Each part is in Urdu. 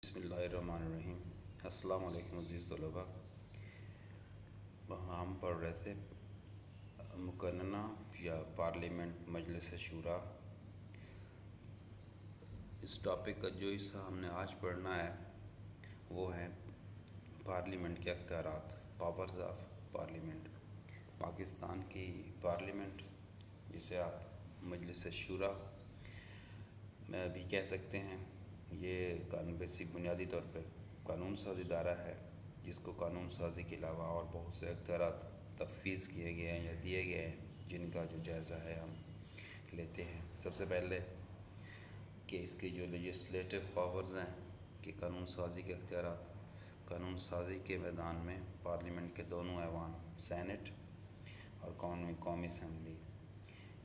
بسم اللہ الرحمن الرحیم۔ السلام علیکم عزیز طلباء۔ ہم پڑھ رہے تھے مقننہ یا پارلیمنٹ مجلس شورا۔ اس ٹاپک کا جو حصہ ہم نے آج پڑھنا ہے وہ ہے پارلیمنٹ کے اختیارات، پاورز آف پارلیمنٹ۔ پاکستان کی پارلیمنٹ، جسے آپ مجلس شورا میں بھی کہہ سکتے ہیں، یہ بیسک بنیادی طور پہ قانون ساز ادارہ ہے، جس کو قانون سازی کے علاوہ اور بہت سے اختیارات تفویض کیے گئے ہیں یا دیے گئے ہیں، جن کا جو جائزہ ہے ہم لیتے ہیں۔ سب سے پہلے کہ اس کی جو لیجسلیٹو پاورز ہیں، کہ قانون سازی کے اختیارات، قانون سازی کے میدان میں پارلیمنٹ کے دونوں ایوان، سینٹ اور قومی اسمبلی،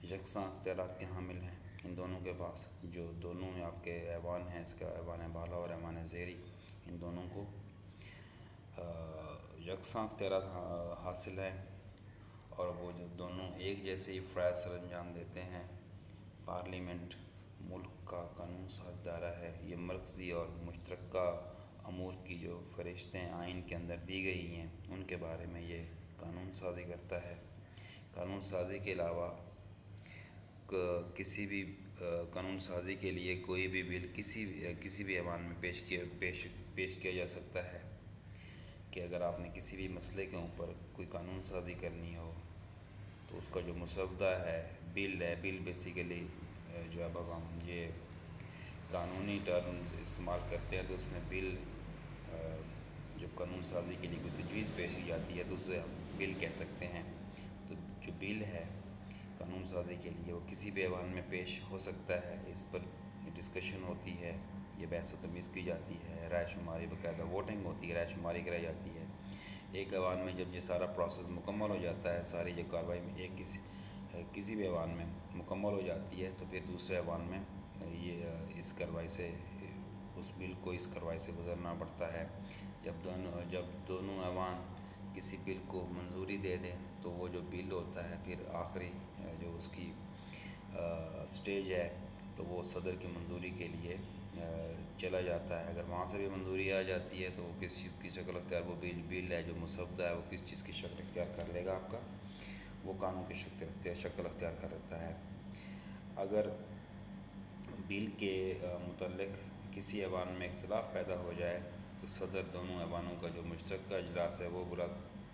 یکساں اختیارات کے حامل ہیں۔ ان دونوں کے پاس جو دونوں آپ کے ایوان ہیں، اس کا ایوان بالا اور ایوان زیری، ان دونوں کو یکساں اختیارات حاصل ہیں، اور وہ جب دونوں ایک جیسے ہی فرائض سر انجام دیتے ہیں۔ پارلیمنٹ ملک کا قانون ساز ادارہ ہے۔ یہ مرکزی اور مشترکہ امور کی جو فہرستیں آئین کے اندر دی گئی ہیں، ان کے بارے میں یہ قانون سازی کرتا ہے۔ قانون سازی کے علاوہ کسی بھی قانون سازی کے لیے کوئی بھی بل کسی بھی ایوان میں پیش کیا جا سکتا ہے، کہ اگر آپ نے کسی بھی مسئلے کے اوپر کوئی قانون سازی کرنی ہو تو اس کا جو مسودہ ہے، بل بیسیکلی جو اب ہم یہ قانونی ٹرمز استعمال کرتے ہیں، تو اس میں بل جب قانون سازی کے لیے کوئی تجویز پیش کی جاتی ہے تو اسے ہم بل کہہ سکتے ہیں۔ تو جو بل ہے قانون سازی کے لیے، وہ کسی بھی ایوان میں پیش ہو سکتا ہے، اس پر ڈسکشن ہوتی ہے، یہ بحث و تمیز کی جاتی ہے، رائے شماری، باقاعدہ ووٹنگ ہوتی ہے، رائے شماری کرائی جاتی ہے۔ ایک ایوان میں جب یہ سارا پروسیس مکمل ہو جاتا ہے، ساری یہ کارروائی میں کسی بھی ایوان میں مکمل ہو جاتی ہے، تو پھر دوسرے ایوان میں یہ اس کارروائی سے، اس بل کو اس کارروائی سے گزرنا پڑتا ہے۔ جب دونوں ایوان کسی بل کو منظوری دے دیں تو وہ جو بل ہوتا ہے، پھر آخری جو اس کی سٹیج ہے، تو وہ صدر کی منظوری کے لیے چلا جاتا ہے۔ اگر وہاں سے بھی منظوری آ جاتی ہے تو وہ کس چیز کی شکل اختیار، وہ بل ہے جو مسودہ ہے، وہ کس چیز کی شکل اختیار کر لے گا آپ کا، وہ قانون کی شکل اختیار کر لیتا ہے۔ اگر بل کے متعلق کسی ایوان میں اختلاف پیدا ہو جائے تو صدر دونوں ایوانوں کا جو مشترکہ اجلاس ہے وہ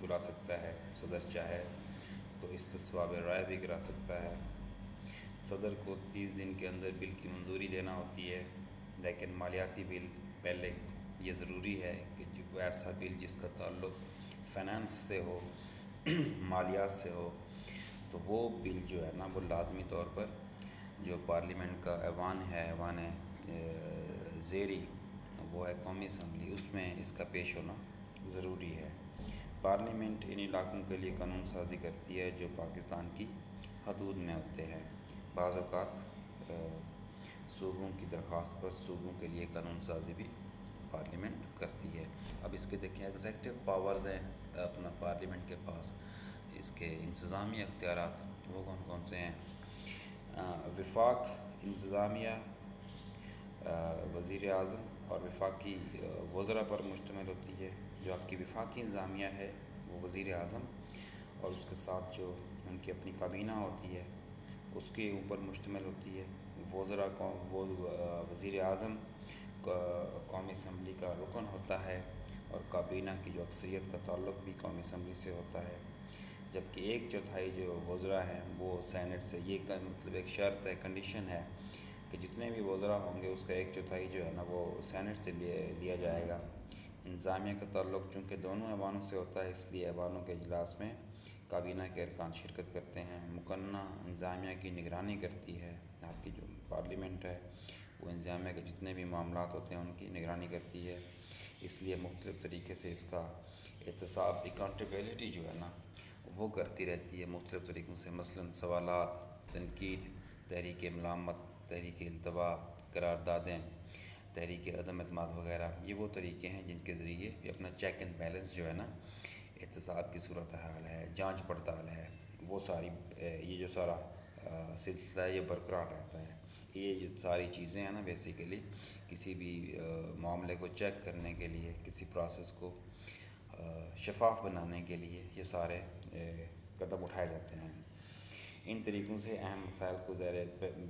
بلا سکتا ہے۔ صدر چاہے تو استصواب رائے بھی کرا سکتا ہے۔ صدر کو 30 دن کے اندر بل کی منظوری دینا ہوتی ہے، لیکن مالیاتی بل پہلے یہ ضروری ہے کہ جو ایسا بل جس کا تعلق فائنانس سے ہو، مالیات سے ہو، تو وہ بل جو ہے نا، وہ لازمی طور پر جو پارلیمنٹ کا ایوان ہے، ایوان زیری، وہ ہے قومی اسمبلی، اس میں اس کا پیش ہونا ضروری ہے۔ پارلیمنٹ ان علاقوں کے لیے قانون سازی کرتی ہے جو پاکستان کی حدود میں ہوتے ہیں۔ بعض اوقات صوبوں کی درخواست پر صوبوں کے لیے قانون سازی بھی پارلیمنٹ کرتی ہے۔ اب اس کے دیکھیں ایگزیکٹو پاورز ہیں اپنا پارلیمنٹ کے پاس، اس کے انتظامی اختیارات وہ کون کون سے ہیں؟ وفاق انتظامیہ وزیر اعظم اور وفاقی وزراء پر مشتمل ہوتی ہے۔ جو آپ کی وفاقی انتظامیہ ہے وہ وزیر اعظم اور اس کے ساتھ جو ان کی اپنی کابینہ ہوتی ہے اس کے اوپر مشتمل ہوتی ہے۔ وزراء کو وزیر اعظم قومی اسمبلی کا رکن ہوتا ہے، اور کابینہ کی جو اکثریت کا تعلق بھی قومی اسمبلی سے ہوتا ہے، جبکہ 1/4 جو وزراء ہیں وہ سینٹ سے، یہ مطلب ایک شرط ہے، کنڈیشن ہے کہ جتنے بھی وزراء ہوں گے اس کا 1/4 جو ہے نا وہ سینٹ سے لیا جائے گا۔ انتظامیہ کا تعلق چونکہ دونوں ایوانوں سے ہوتا ہے، اس لیے ایوانوں کے اجلاس میں کابینہ کے ارکان شرکت کرتے ہیں۔ مقننہ انتظامیہ کی نگرانی کرتی ہے۔ آپ کی جو پارلیمنٹ ہے وہ انتظامیہ کے جتنے بھی معاملات ہوتے ہیں ان کی نگرانی کرتی ہے، اس لیے مختلف طریقے سے اس کا احتساب، اکاؤنٹیبلٹی جو ہے نا وہ کرتی رہتی ہے مختلف طریقوں سے، مثلاً سوالات، تنقید، تحریک ملامت، تحریک التوا، قراردادیں، تحریک عدم اعتماد وغیرہ، یہ وہ طریقے ہیں جن کے ذریعے یہ اپنا چیک اینڈ بیلنس جو ہے نا، احتساب کی صورتحال ہے، جانچ پڑتال ہے، وہ ساری یہ جو سارا سلسلہ ہے یہ برقرار رہتا ہے۔ یہ جو ساری چیزیں ہیں نا بیسیکلی کسی بھی معاملے کو چیک کرنے کے لیے، کسی پروسیس کو شفاف بنانے کے لیے یہ سارے قدم اٹھائے جاتے ہیں۔ ان طریقوں سے اہم مسائل کو زیر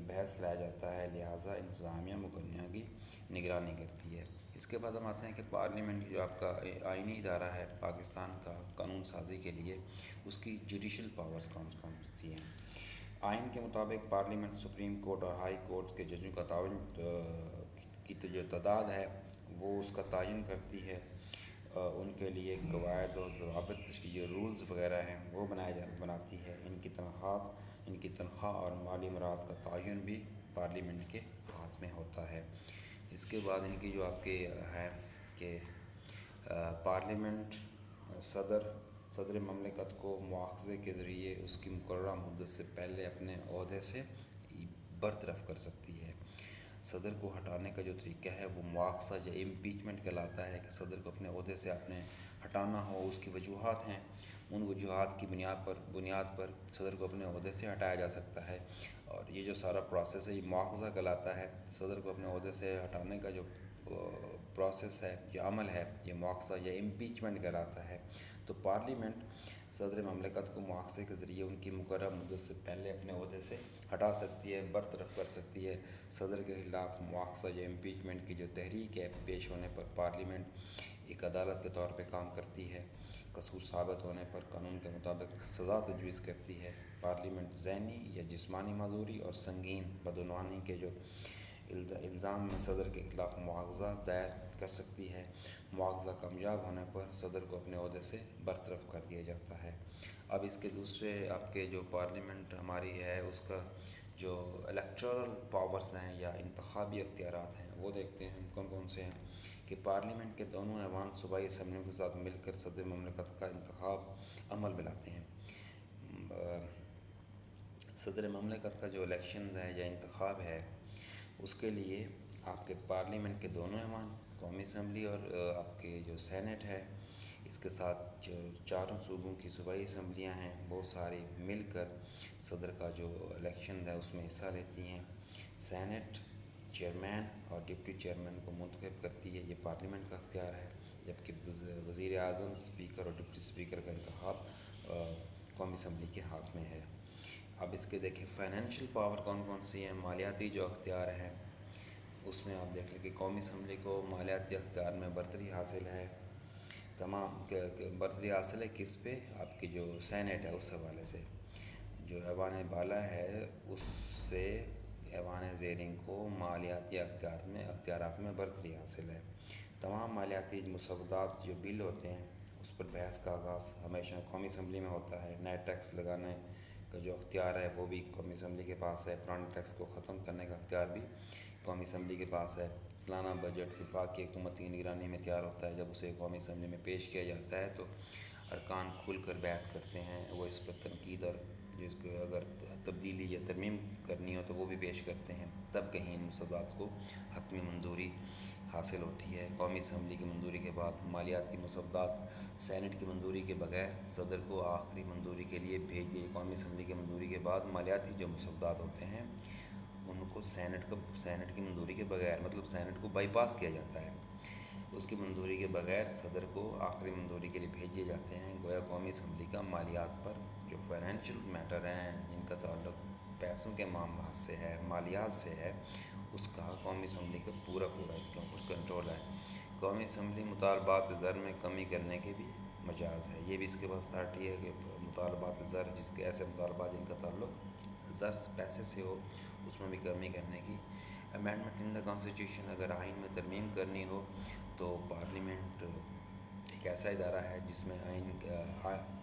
بحث لایا جاتا ہے، لہٰذا انتظامیہ مقننہ کی نگرانی کرتی ہے۔ اس کے بعد ہم آتے ہیں کہ پارلیمنٹ جو آپ کا آئینی ادارہ ہے پاکستان کا قانون سازی کے لیے، اس کی جوڈیشل پاورز کون کون سی ہیں۔ آئین کے مطابق پارلیمنٹ سپریم کورٹ اور ہائی کورٹ کے ججوں کا تعاون کی جو تعداد ہے وہ اس کا تعین کرتی ہے، ان کے لیے قواعد و ضوابط کی جو رولز وغیرہ ہیں وہ بناتی ہے۔ ان کی تنخواہ اور مالی امورات کا تعین بھی پارلیمنٹ کے ہاتھ میں ہوتا ہے۔ اس کے بعد ان کی جو آپ کے ہیں کہ پارلیمنٹ صدر مملکت کو مواخذے کے ذریعے اس کی مقررہ مدت سے پہلے اپنے عہدے سے برطرف کر سکتی ہے۔ صدر کو ہٹانے کا جو طریقہ ہے وہ مواخذہ یا امپیچمنٹ کہلاتا ہے، کہ صدر کو اپنے عہدے سے آپ نے ہٹانا ہو، اس کی وجوہات ہیں، ان وجوہات کی بنیاد پر صدر کو اپنے عہدے سے ہٹایا جا سکتا ہے۔ اور یہ جو سارا پروسیس ہے یہ مواخذہ کہلاتا ہے۔ صدر کو اپنے عہدے سے ہٹانے کا جو پروسیس ہے یا عمل ہے یہ مواخذہ یا امپیچمنٹ کہلاتا ہے۔ تو پارلیمنٹ صدر مملکت کو مواخذے کے ذریعے ان کی مقررہ مدت سے پہلے اپنے عہدے سے ہٹا سکتی ہے، برطرف کر سکتی ہے۔ صدر کے خلاف مواخذہ یا امپیچمنٹ کی جو تحریک ہے پیش ہونے پر پارلیمنٹ ایک عدالت کے طور پہ کام کرتی ہے۔ قصور ثابت ہونے پر قانون کے مطابق سزا تجویز کرتی ہے۔ پارلیمنٹ ذہنی یا جسمانی معذوری اور سنگین بدعنوانی کے جو الزام میں صدر کے خلاف مواخذہ دائر کر سکتی ہے۔ مواخذہ کامیاب ہونے پر صدر کو اپنے عہدے سے برطرف کر دیا جاتا ہے۔ اب اس کے دوسرے آپ کے جو پارلیمنٹ ہماری ہے اس کا جو الیکٹورل پاورز ہیں یا انتخابی اختیارات ہیں وہ دیکھتے ہیں کون کون سے ہیں۔ کہ پارلیمنٹ کے دونوں ایوان صوبائی اسمبلیوں کے ساتھ مل کر صدر مملکت کا انتخاب عمل میں لاتے ہیں۔ صدر مملکت کا جو الیکشن ہے یا انتخاب ہے اس کے لیے آپ کے پارلیمنٹ کے دونوں ایوان، قومی اسمبلی اور آپ کے جو سینٹ ہے، اس کے ساتھ جو چاروں صوبوں کی صوبائی اسمبلیاں ہیں بہت ساری مل کر صدر کا جو الیکشن ہے اس میں حصہ لیتی ہیں۔ سینٹ چیئرمین اور ڈپٹی چیئرمین کو منتخب کرتی ہے، یہ پارلیمنٹ کا اختیار ہے، جبکہ وزیر اعظم، اسپیکر اور ڈپٹی اسپیکر کا انتخاب قومی اسمبلی کے ہاتھ میں ہے۔ اب اس کے دیکھیں فائنینشیل پاور کون کون سی ہیں۔ مالیاتی جو اختیار ہیں اس میں آپ دیکھ لیں کہ قومی اسمبلی کو مالیاتی اختیار میں برتری حاصل ہے۔ برتری حاصل ہے کس پہ؟ آپ کی جو سینٹ ہے اس حوالے سے، جو ایوان بالا ہے اس سے ایوان زیریں کو مالیاتی اختیارات میں برتری حاصل ہے۔ تمام مالیاتی مسودات جو بل ہوتے ہیں اس پر بحث کا آغاز ہمیشہ قومی اسمبلی میں ہوتا ہے۔ نئے ٹیکس لگانے کا جو اختیار ہے وہ بھی قومی اسمبلی کے پاس ہے۔ پرانے ٹیکس کو ختم کرنے کا اختیار بھی قومی اسمبلی کے پاس ہے۔ سالانہ بجٹ وفاقی حکومت کی نگرانی میں تیار ہوتا ہے، جب اسے قومی اسمبلی میں پیش کیا جاتا ہے تو ارکان کھل کر بحث کرتے ہیں، وہ اس پر تنقید اور جس کو اگر تبدیلی یا ترمیم کرنی ہو تو وہ بھی پیش کرتے ہیں، تب کہیں ان مسودات کو حتمی منظوری حاصل ہوتی ہے۔ قومی اسمبلی کی منظوری کے بعد مالیاتی مسودات سینٹ کی منظوری کے بغیر صدر کو آخری منظوری کے لیے بھیج دیے۔ قومی اسمبلی کی منظوری کے بعد مالیاتی جو مسودات ہوتے ہیں ان کو سینٹ کی منظوری کے بغیر، مطلب سینٹ کو بائی پاس کیا جاتا ہے، اس کی منظوری کے بغیر صدر کو آخری منظوری کے لیے بھیج دیے جاتے ہیں۔ گویا قومی اسمبلی کا مالیات پر جو فائنینشیل میٹر ہیں جن کا تعلق پیسوں کے معاملات سے ہے، مالیات سے ہے، اس کا قومی اسمبلی کا پورا اس کے اوپر کنٹرول ہے۔ قومی اسمبلی مطالبات زر میں کمی کرنے کے بھی مجاز ہے۔ یہ بھی اس کے پاس اتھارٹی ہے کہ مطالبات زر، جس کے ایسے مطالبات جن کا تعلق زر پیسے سے ہو، اس میں بھی کمی کرنے کی۔ امینڈمنٹ ان دا کانسٹیٹیوشن، اگر آئین میں ترمیم کرنی ہو تو پارلیمنٹ ایک ایسا ادارہ ہے جس میں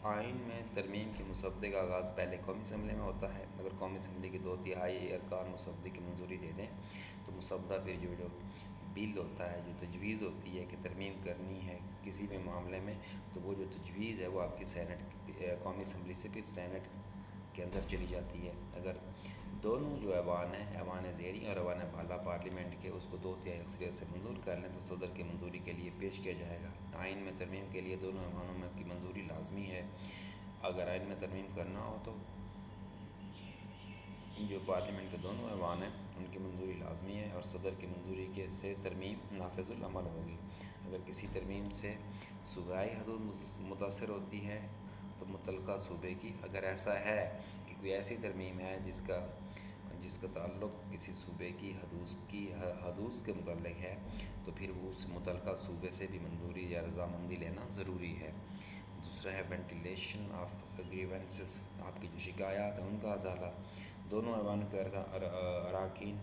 آئین میں ترمیم کے مسودے کا آغاز پہلے قومی اسمبلی میں ہوتا ہے۔ اگر قومی اسمبلی کے 2/3 ارکان مسودے کی منظوری دے دیں تو مسودہ پھر جو بل ہوتا ہے، جو تجویز ہوتی ہے کہ ترمیم کرنی ہے کسی بھی معاملے میں، تو وہ جو تجویز ہے وہ آپ کی قومی اسمبلی سے پھر سینٹ کے اندر چلی جاتی ہے۔ اگر دونوں جو ایوان ہیں، ایوان زیریں اور ایوان بالا پارلیمنٹ کے، اس کو 2/3 اکثریت سے منظور کر لیں تو صدر کی منظوری کے لیے پیش کیا جائے گا۔ آئین میں ترمیم کے لیے دونوں ایوانوں میں کی منظوری لازمی ہے۔ اگر آئین میں ترمیم کرنا ہو تو جو پارلیمنٹ کے دونوں ایوان ہیں ان کی منظوری لازمی ہے اور صدر کی منظوری کے سے ترمیم نافذ العمل ہوگی۔ اگر کسی ترمیم سے صوبائی حدود متاثر ہوتی ہے تو متعلقہ صوبے کی، اگر ایسا ہے کہ کوئی ایسی ترمیم ہے جس کا تعلق کسی صوبے کی حدود کے متعلق ہے تو پھر وہ اس متعلقہ صوبے سے بھی منظوری یا رضامندی لینا ضروری ہے۔ دوسرا ہے وینٹیلیشن آف گریونسز، آپ کی جو شکایات ہیں ان کا ازالہ۔ دونوں ایوانوں کے اراکین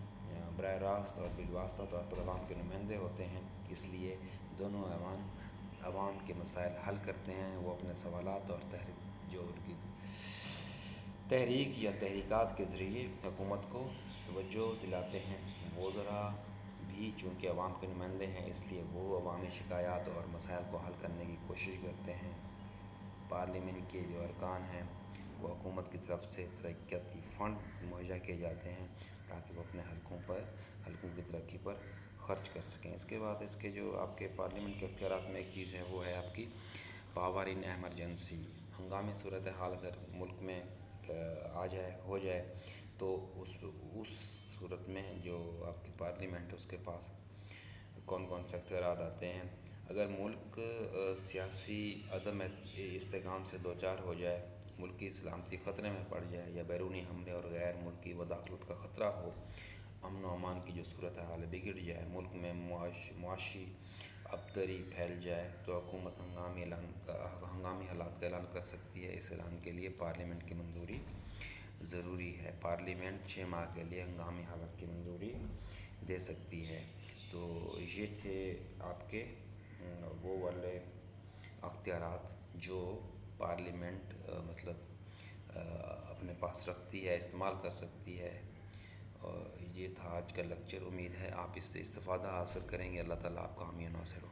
براہ راست اور بالواسطہ طور پر عوام کے نمائندے ہوتے ہیں، اس لیے دونوں ایوان عوام کے مسائل حل کرتے ہیں۔ وہ اپنے سوالات اور جو ان کی تحریک یا تحریکات کے ذریعے حکومت کو توجہ دلاتے ہیں۔ وزراء بھی چونکہ عوام کے نمائندے ہیں، اس لیے وہ عوامی شکایات اور مسائل کو حل کرنے کی کوشش کرتے ہیں۔ پارلیمنٹ کے جو ارکان ہیں وہ حکومت کی طرف سے ترقیاتی فنڈ مہیا کیے جاتے ہیں تاکہ وہ اپنے حلقوں کی ترقی پر خرچ کر سکیں۔ اس کے بعد اس کے جو آپ کے پارلیمنٹ کے اختیارات میں ایک چیز ہے وہ ہے آپ کی پاور ان ایمرجنسی۔ ہنگامی صورتحال اگر ملک میں ہو جائے تو اس صورت میں جو آپ کی پارلیمنٹ ہے اس کے پاس کون کون سے اختیارات آتے ہیں۔ اگر ملک سیاسی عدم استحکام سے دوچار ہو جائے، ملکی سلامتی خطرے میں پڑ جائے یا بیرونی حملے اور غیر ملکی مداخلت کا خطرہ ہو، امن و امان کی جو صورتحال بگڑ جائے، ملک میں معاشی ابتری پھیل جائے تو حکومت ہنگامی حالات کا اعلان کر سکتی ہے۔ اس اعلان کے لیے پارلیمنٹ کی منظوری ضروری ہے۔ پارلیمنٹ 6 ماہ کے لیے ہنگامی حالت کی منظوری دے سکتی ہے۔ تو یہ تھے آپ کے وہ والے اختیارات جو پارلیمنٹ اپنے پاس رکھتی ہے، استعمال کر سکتی ہے۔ اور یہ تھا آج کا لیکچر، امید ہے آپ اس سے استفادہ حاصل کریں گے۔ اللہ تعالیٰ آپ کا حامی و ناصر ہو۔